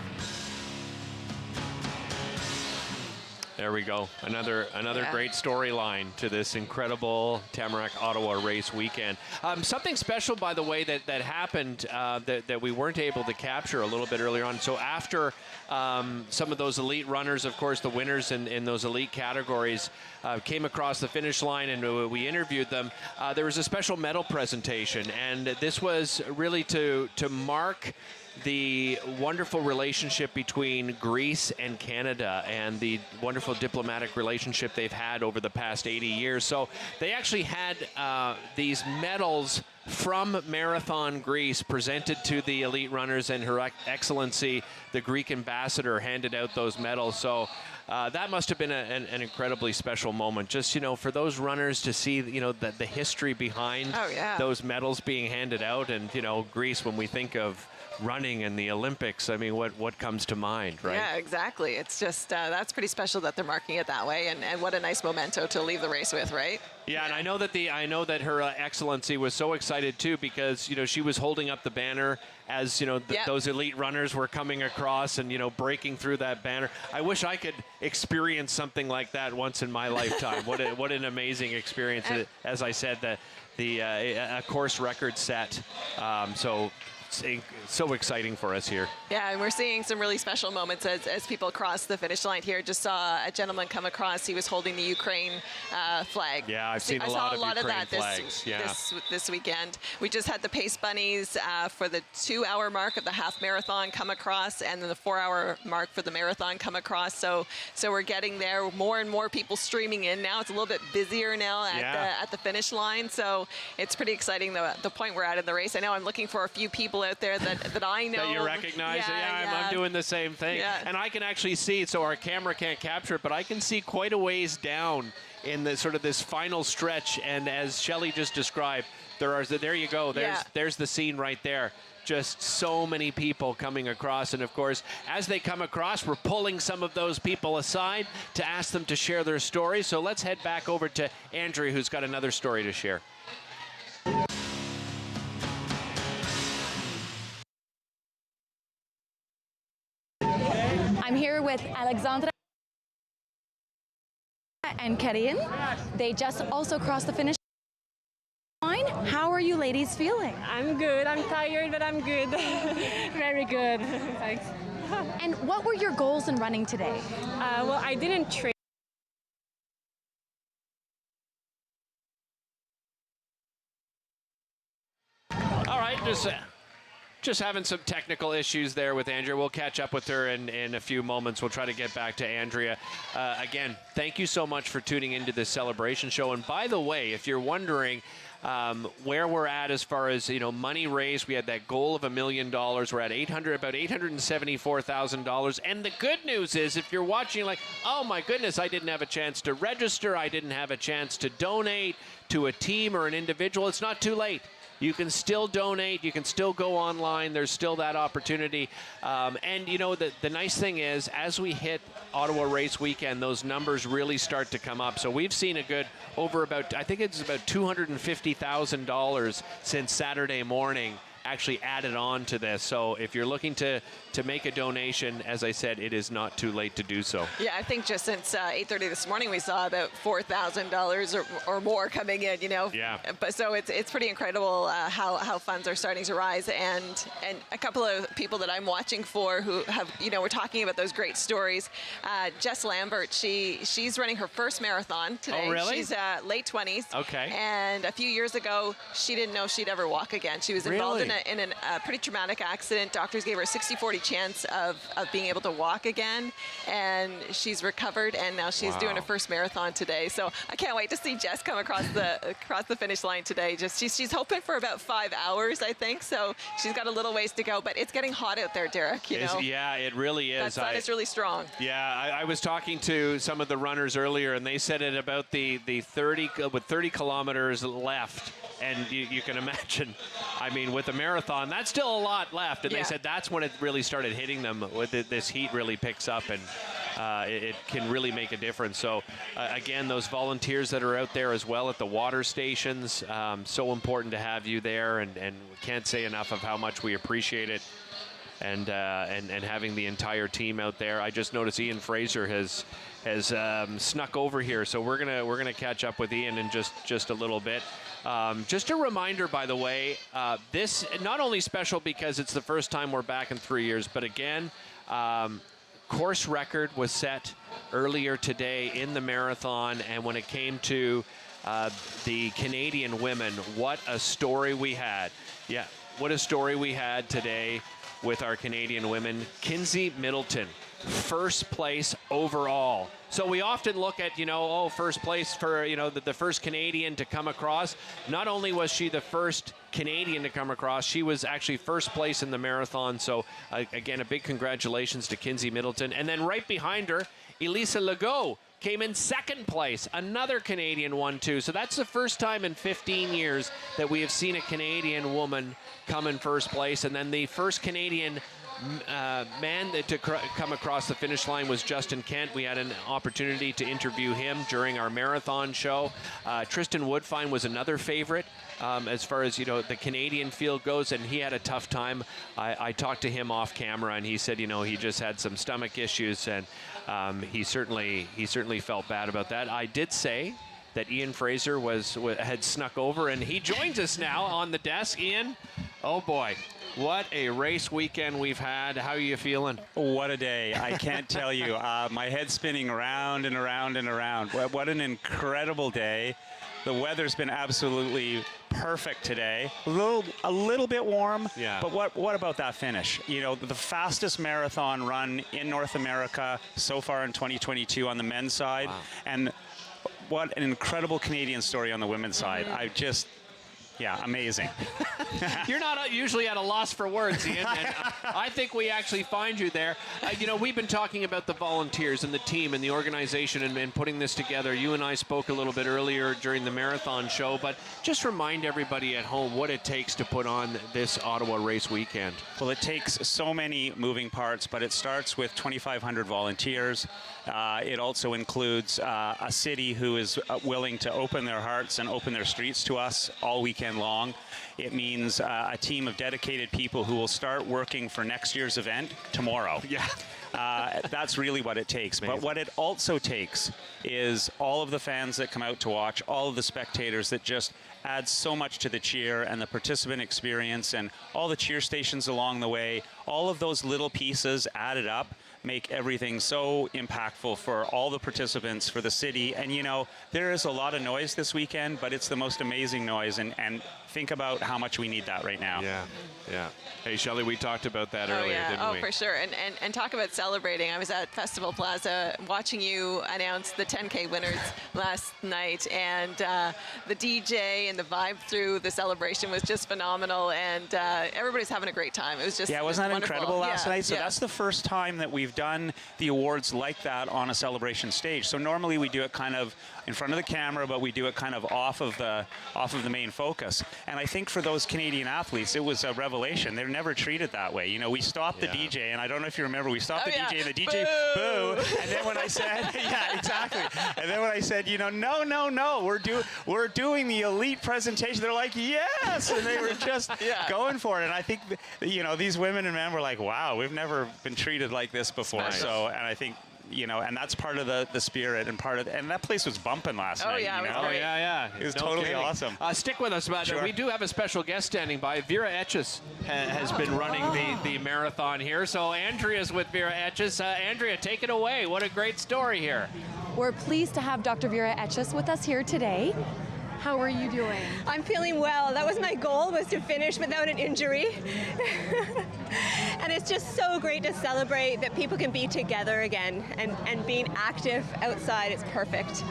There we go. Another great storyline to this incredible Tamarack Ottawa Race Weekend. Something special, by the way, that happened that we weren't able to capture a little bit earlier on. So after some of those elite runners, of course, the winners in those elite categories came across the finish line and we interviewed them, there was a special medal presentation. And this was really to mark the wonderful relationship between Greece and Canada and the wonderful diplomatic relationship they've had over the past 80 years. So they actually had these medals from Marathon Greece presented to the elite runners, and Her Excellency, the Greek ambassador, handed out those medals. So that must have been an incredibly special moment. Just, you know, for those runners to see, you know, the history behind those medals being handed out. And, you know, Greece, when we think of running and the Olympics, I mean, what comes to mind, right? Yeah, exactly. It's just, that's pretty special that they're marking it that way, and what a nice memento to leave the race with, right? Yeah, and I know that Her Excellency was so excited too, because, you know, she was holding up the banner as, you know, those elite runners were coming across and, you know, breaking through that banner. I wish I could experience something like that once in my lifetime. What an amazing experience! As I said, a course record set. So exciting for us here. Yeah, and we're seeing some really special moments as people cross the finish line here. Just saw a gentleman come across. He was holding the Ukraine flag. Yeah, I've seen a lot of that flags. This weekend. We just had the Pace Bunnies for the 2-hour mark of the half marathon come across, and then the 4-hour mark for the marathon come across. So we're getting there. More and more people streaming in now. It's a little bit busier now at the finish line. So it's pretty exciting the point we're at in the race. I know I'm looking for a few people out there that I know. That you recognize? I'm doing the same thing. Yeah. And I can actually see, so our camera can't capture it, but I can see quite a ways down in the sort of this final stretch. And as Shelley just described, there you go. There's the scene right there. Just so many people coming across. And of course, as they come across, we're pulling some of those people aside to ask them to share their stories. So let's head back over to Andrew, who's got another story to share. I'm here with Alexandra and Karin. They just also crossed the finish line. How are you ladies feeling? I'm good. I'm tired, but I'm good. Very good. Thanks. And what were your goals in running today? Well, I didn't train. All right, just just having some technical issues there with Andrea. We'll catch up with her in a few moments. We'll try to get back to Andrea. Again, thank you so much for tuning into this celebration show. And by the way, if you're wondering where we're at as far as, money raised, we had that goal of $1 million. We're at about $874,000. And the good news is, if you're watching like, oh my goodness, I didn't have a chance to register, I didn't have a chance to donate to a team or an individual, it's not too late. You can still donate. You can still go online. There's still that opportunity. And, the nice thing is, as we hit Ottawa Race Weekend, those numbers really start to come up. So we've seen a good I think it's about $250,000 since Saturday morning actually added on to this. So if you're looking to make a donation, as I said, it is not too late to do so. Yeah, I think just since 8:30 this morning, we saw about $4,000 or more coming in, Yeah. But so it's pretty incredible how funds are starting to rise. And a couple of people that I'm watching for who have, we're talking about those great stories. Jess Lambert, she's running her first marathon today. Oh, really? She's late 20s. Okay. And a few years ago, she didn't know she'd ever walk again. She was involved in a pretty traumatic accident. Doctors gave her a 60-40 chance of being able to walk again, and she's recovered, and now she's doing her first marathon today. So I can't wait to see Jess come across the finish line today. Just she's hoping for about 5 hours, I think. So she's got a little ways to go, but it's getting hot out there, Derick. Yeah, it really is. That sun is really strong. Yeah, I was talking to some of the runners earlier, and they said at about the 30 kilometers left. And you can imagine, I mean, with the marathon, that's still a lot left. And they said that's when it really started hitting them. This heat really picks up, and it can really make a difference. So, again, those volunteers that are out there as well at the water stations, so important to have you there. And we can't say enough of how much we appreciate it. And having the entire team out there. I just noticed Ian Fraser has snuck over here, so we're gonna catch up with Ian in just a little bit. Just a reminder, by the way, this not only special because it's the first time we're back in 3 years, but again, course record was set earlier today in the marathon, and when it came to the Canadian women, what a story we had. Yeah, what a story we had today with our Canadian women. Kinsey Middleton, first place overall. So we often look at, first place for, the first Canadian to come across. Not only was she the first Canadian to come across, she was actually first place in the marathon. So, again, a big congratulations to Kinsey Middleton. And then right behind her, Elisa Legault came in second place. Another Canadian won, too. So that's the first time in 15 years that we have seen a Canadian woman come in first place. And then the first Canadian man to come across the finish line was Justin Kent. We had an opportunity to interview him during our marathon show. Tristan Woodfine was another favorite as far as the Canadian field goes, and he had a tough time. I talked to him off camera, and he said he just had some stomach issues, and he certainly felt bad about that. I did say that Ian Fraser had snuck over, and he joins us now on the desk. Ian, oh boy. What a race weekend we've had. How are you feeling? What a day. I can't tell you. My head's spinning around and around and around. What an incredible day. The weather's been absolutely perfect today. A little bit warm, but what about that finish? The fastest marathon run in North America so far in 2022 on the men's side. Wow. And what an incredible Canadian story on the women's side. Yeah, amazing. You're not usually at a loss for words, Ian, and I think we actually find you there. We've been talking about the volunteers and the team and the organization and putting this together. You and I spoke a little bit earlier during the marathon show, but just remind everybody at home what it takes to put on this Ottawa Race Weekend. Well, it takes so many moving parts, but it starts with 2,500 volunteers. It also includes a city who is willing to open their hearts and open their streets to us all weekend long. It means a team of dedicated people who will start working for next year's event tomorrow. Yeah. That's really what it takes. Amazing. But what it also takes is all of the fans that come out to watch, all of the spectators that just add so much to the cheer and the participant experience, and all the cheer stations along the way. All of those little pieces added up make everything so impactful for all the participants, for the city. And you know, there is a lot of noise this weekend, but it's the most amazing noise, and think about how much we need that right now. Yeah, yeah. Hey, Shelley, we talked about that earlier, didn't we? Oh, for sure. And talk about celebrating. I was at Festival Plaza watching you announce the 10K winners last night, and the DJ and the vibe through the celebration was just phenomenal, and everybody's having a great time. It was just wasn't that wonderful. incredible last night? So yeah. that's the first time that we've done the awards like that on a celebration stage. So normally we do it kind of in front of the camera, but we do it kind of off of the main focus. And I think for those Canadian athletes, it was a revelation. They're never treated that way. You know, we stopped the DJ, and I don't know if you remember, we stopped the DJ, and the DJ, boo! And then when I said, yeah, exactly. And then when I said, you know, no, we're doing the elite presentation, they're like, yes! And they were just going for it. And I think, you know, these women and men were like, wow, we've never been treated like this before. Nice. So, and I think, you know, and that's part of the spirit and part of, and that place was bumping last night. Yeah, you know? it was great. Yeah. It was No totally kidding. awesome. Stick with us, but Sure. we do have a special guest standing by. Vera Etches has been running the marathon here. So Andrea's with Vera Etches. Andrea, take it away. What a great story here. We're pleased to have Dr. Vera Etches with us here today. How are you doing? I'm feeling well. That was my goal, was to finish without an injury. And it's just so great to celebrate that people can be together again, and being active outside is perfect.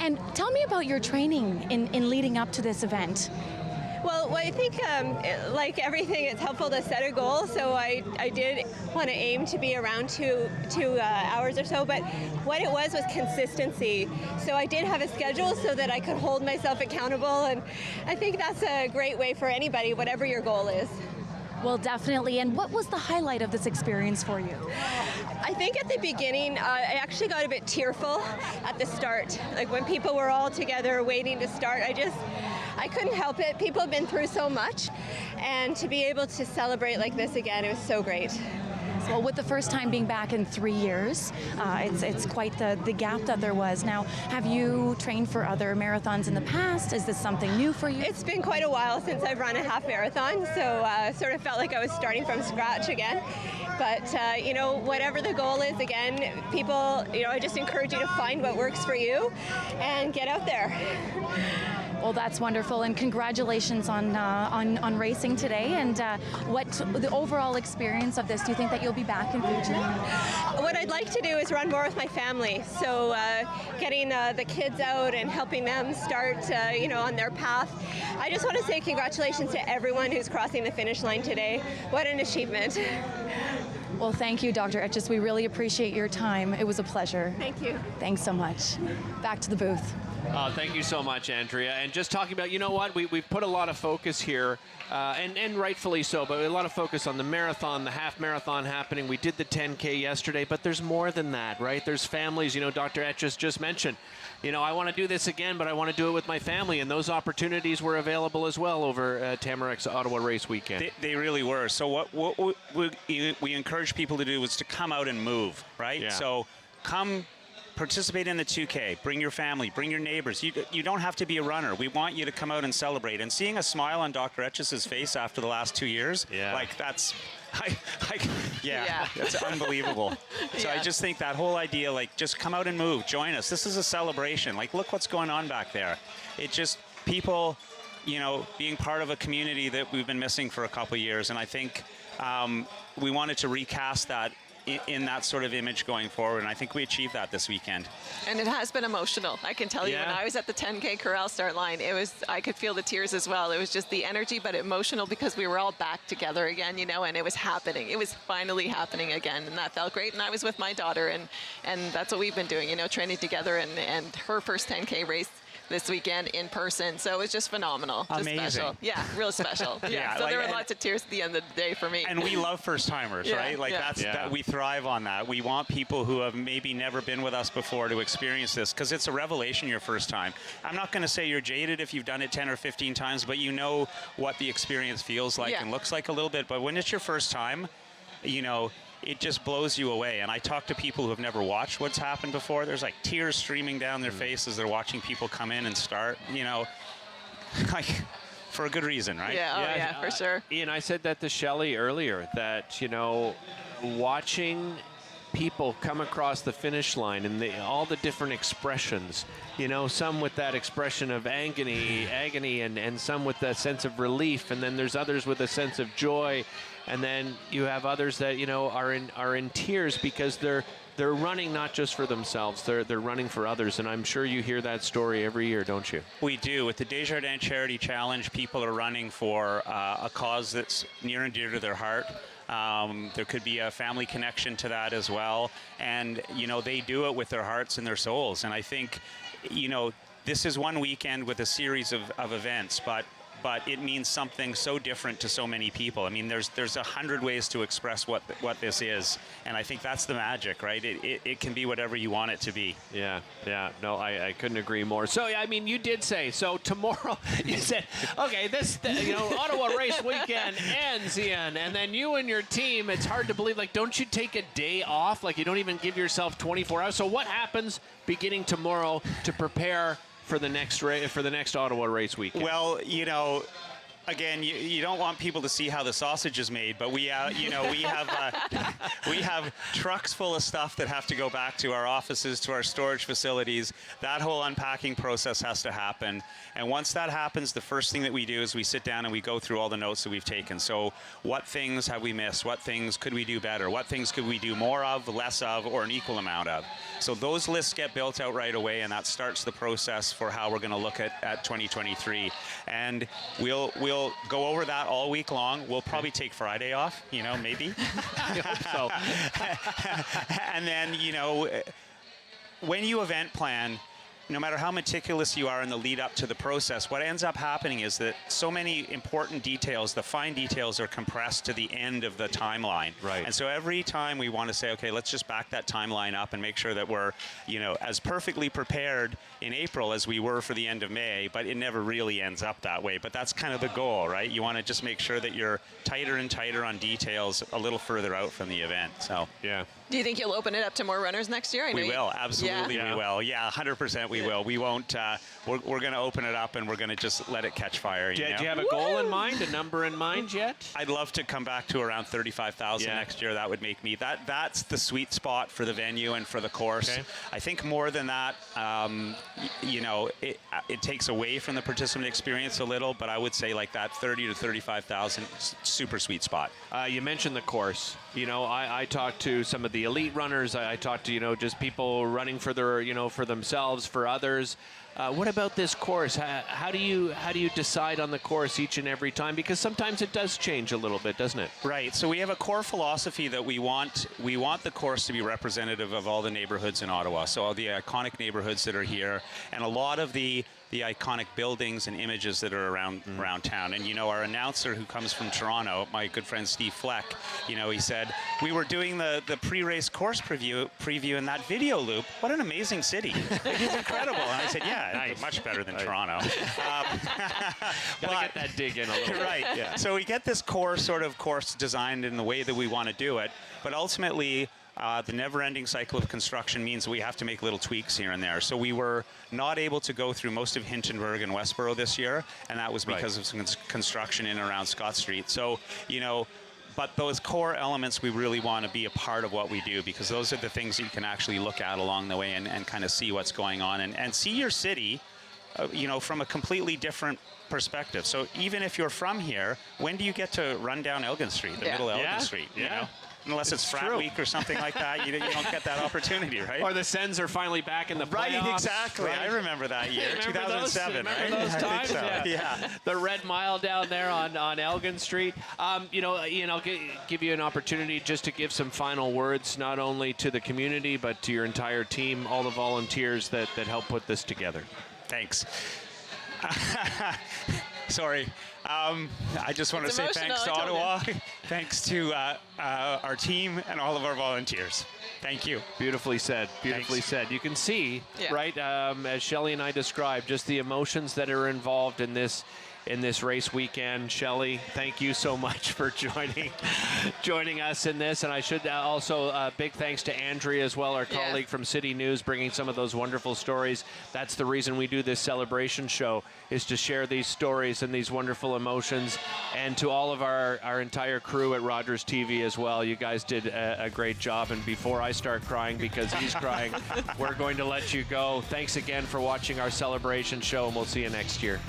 And tell me about your training in leading up to this event. Well, I think like everything, it's helpful to set a goal. So I did want to aim to be around two hours or so, but what it was consistency. So I did have a schedule so that I could hold myself accountable, and I think that's a great way for anybody, whatever your goal is. Well, definitely. And what was the highlight of this experience for you? I think at the beginning, I actually got a bit tearful at the start. Like when people were all together waiting to start, I couldn't help it. People have been through so much, and to be able to celebrate like this again, it was so great. Well, with the first time being back in 3 years, it's quite the gap that there was. Now, have you trained for other marathons in the past? Is this something new for you? It's been quite a while since I've run a half marathon, so sort of felt like I was starting from scratch again. But, you know, whatever the goal is, again, people, you know, I just encourage you to find what works for you and get out there. Well, that's wonderful, and congratulations on racing today. And what the overall experience of this? Do you think that you'll be back in future? What I'd like to do is run more with my family. So getting the kids out and helping them start, you know, on their path. I just want to say congratulations to everyone who's crossing the finish line today. What an achievement. Well, thank you, Dr. Etches. We really appreciate your time. It was a pleasure. Thank you. Thanks so much. Back to the booth. Thank you so much, Andrea. And just talking about, you know what, we've put a lot of focus here, and rightfully so, but a lot of focus on the marathon, the half marathon happening. We did the 10K yesterday, but there's more than that, right? There's families, you know, Dr. Etches just mentioned, you know, I want to do this again, but I want to do it with my family, and those opportunities were available as well over Tamarack's Ottawa Race Weekend. They really were. So what we encourage people to do is to come out and move, right? Yeah. So come participate in the 2K. Bring your family, bring your neighbors. You don't have to be a runner. We want you to come out and celebrate. And seeing a smile on Dr. Etches' face after the last 2 years, like that's, that's unbelievable. So I just think that whole idea, like, just come out and move, join us. This is a celebration. Like, look what's going on back there. It just, people, you know, being part of a community that we've been missing for a couple of years. And I think we wanted to recast that in that sort of image going forward, and I think we achieved that this weekend. And it has been emotional. I can tell you, when I was at the 10K corral start line, I could feel the tears as well. It was just the energy, but emotional because we were all back together again, you know, and it was happening. It was finally happening again, and that felt great. And I was with my daughter, and that's what we've been doing, you know, training together, and her first 10K race this weekend in person. So it was just phenomenal. Just amazing. Special. Yeah, real special. Yeah, so like, there were lots of tears at the end of the day for me. And we love first timers, right? Like that we thrive on that. We want people who have maybe never been with us before to experience this, because it's a revelation your first time. I'm not going to say you're jaded if you've done it 10 or 15 times, but you know what the experience feels like and looks like a little bit. But when it's your first time, you know, it just blows you away. And I talk to people who have never watched what's happened before. There's like tears streaming down their faces. They're watching people come in and start, you know, like for a good reason, right? Yeah, for sure. Ian, I said that to Shelley earlier, that, you know, watching people come across the finish line and all the different expressions, you know, some with that expression of agony and some with that sense of relief, and then there's others with a sense of joy, and then you have others that, you know, are in tears because they're running not just for themselves, they're running for others, and I'm sure you hear that story every year, don't you? We do. With the Desjardins Charity Challenge, people are running for a cause that's near and dear to their heart. There could be a family connection to that as well, and you know, they do it with their hearts and their souls. And I think, you know, this is one weekend with a series of events, but it means something so different to so many people. I mean, there's 100 ways to express what this is, and I think that's the magic, right? It can be whatever you want it to be. Yeah. No, I couldn't agree more. So, I mean, you did say, so tomorrow, you said, okay, Ottawa Race Weekend ends, Ian, and then you and your team, it's hard to believe, like, don't you take a day off? Like, you don't even give yourself 24 hours. So what happens beginning tomorrow to prepare for the next Ottawa Race Weekend? Well, you know, again, you don't want people to see how the sausage is made, but we have trucks full of stuff that have to go back to our offices, to our storage facilities. That whole unpacking process has to happen. And once that happens, the first thing that we do is we sit down and we go through all the notes that we've taken. So what things have we missed? What things could we do better? What things could we do more of, less of, or an equal amount of? So those lists get built out right away, and that starts the process for how we're going to look at 2023. And we'll go over that all week long. We'll probably take Friday off, you know, maybe. I hope so. And then, you know, when you event plan, no matter how meticulous you are in the lead up to the process, what ends up happening is that so many important details, the fine details, are compressed to the end of the timeline. Right. And so every time we want to say, okay, let's just back that timeline up and make sure that we're, you know, as perfectly prepared in April as we were for the end of May, but it never really ends up that way. But that's kind of the goal, right? You want to just make sure that you're tighter and tighter on details a little further out from the event. So yeah. Do you think you'll open it up to more runners next year? We will, absolutely. We will. Yeah, 100% we will. We won't, we're going to open it up and we're going to just let it catch fire. Do you have a goal in mind, a number in mind yet? I'd love to come back to around 35,000 next year. That would make me, that's the sweet spot for the venue and for the course. Okay. I think more than that, you know, it takes away from the participant experience a little, but I would say like that 30 to 35,000, super sweet spot. You mentioned the course. You know, I talked to some of the elite runners. I talked to, you know, just people running for their, you know, for themselves, for others. What about this course? How do you decide on the course each and every time? Because sometimes it does change a little bit, doesn't it? Right. So we have a core philosophy that we want the course to be representative of all the neighborhoods in Ottawa. So all the iconic neighborhoods that are here, and a lot of the iconic buildings and images that are around town. And you know, our announcer who comes from Toronto, my good friend Steve Fleck, you know, he said, we were doing the pre-race course preview in that video loop. What an amazing city. It is incredible. And I said, yeah, nice. Much better than Toronto. Gotta get that dig in a little bit. Right. Yeah. So we get this core course designed in the way that we want to do it, but ultimately the never-ending cycle of construction means we have to make little tweaks here and there. So we were not able to go through most of Hintonburg and Westboro this year, and that was because of some construction in and around Scott Street. So, you know, but those core elements we really want to be a part of what we do, because those are the things that you can actually look at along the way and kind of see what's going on and see your city, you know, from a completely different perspective. So even if you're from here, when do you get to run down Elgin Street, the middle of Elgin Street, you know? Unless it's frat week or something like that, you don't get that opportunity, right? Or the Sens are finally back in the playoffs. Right, exactly. Right? I remember that year, 2007, right? Remember those times? So. Yeah. The Red Mile down there on Elgin Street. You know, I'll give you an opportunity just to give some final words, not only to the community, but to your entire team, all the volunteers that help put this together. Thanks. Sorry. I just want to say thanks to Ottawa. Thanks to our team and all of our volunteers. Thank you. Beautifully said. Beautifully said. You can see, right, as Shelley and I described, just the emotions that are involved in this race weekend. Shelley, thank you so much for joining us in this. And I should also big thanks to Andrea as well, our colleague from City News, bringing some of those wonderful stories. That's the reason we do this celebration show, is to share these stories and these wonderful emotions. And to all of our entire crew at Rogers TV as well. You guys did a great job. And before I start crying because he's crying, we're going to let you go. Thanks again for watching our celebration show, and we'll see you next year.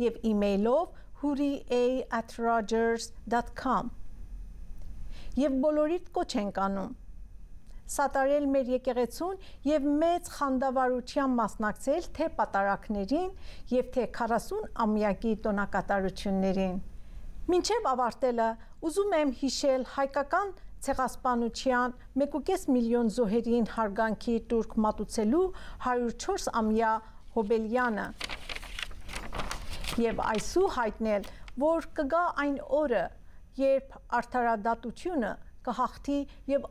եւ email-ով huri@rogers.com եւ բոլորիդ կոչ ենք անում սատարել մեր եկեղեցուն եւ մեծ խանդավառությամբ մասնակցել թե պատարակներին եւ թե 40-ամյակի տոնակատարություններին մինչեւ ավարտելը ուզում եմ հիշել հայկական ցեղասպանության 1.5 միլիոն զոհերին հարգանքի տուրք մատուցելու 104-ամյա հոբելյանը եւ այսու հայտնել, որ կգա այն օրը, երբ արդարադատությունը կհաղթի եւ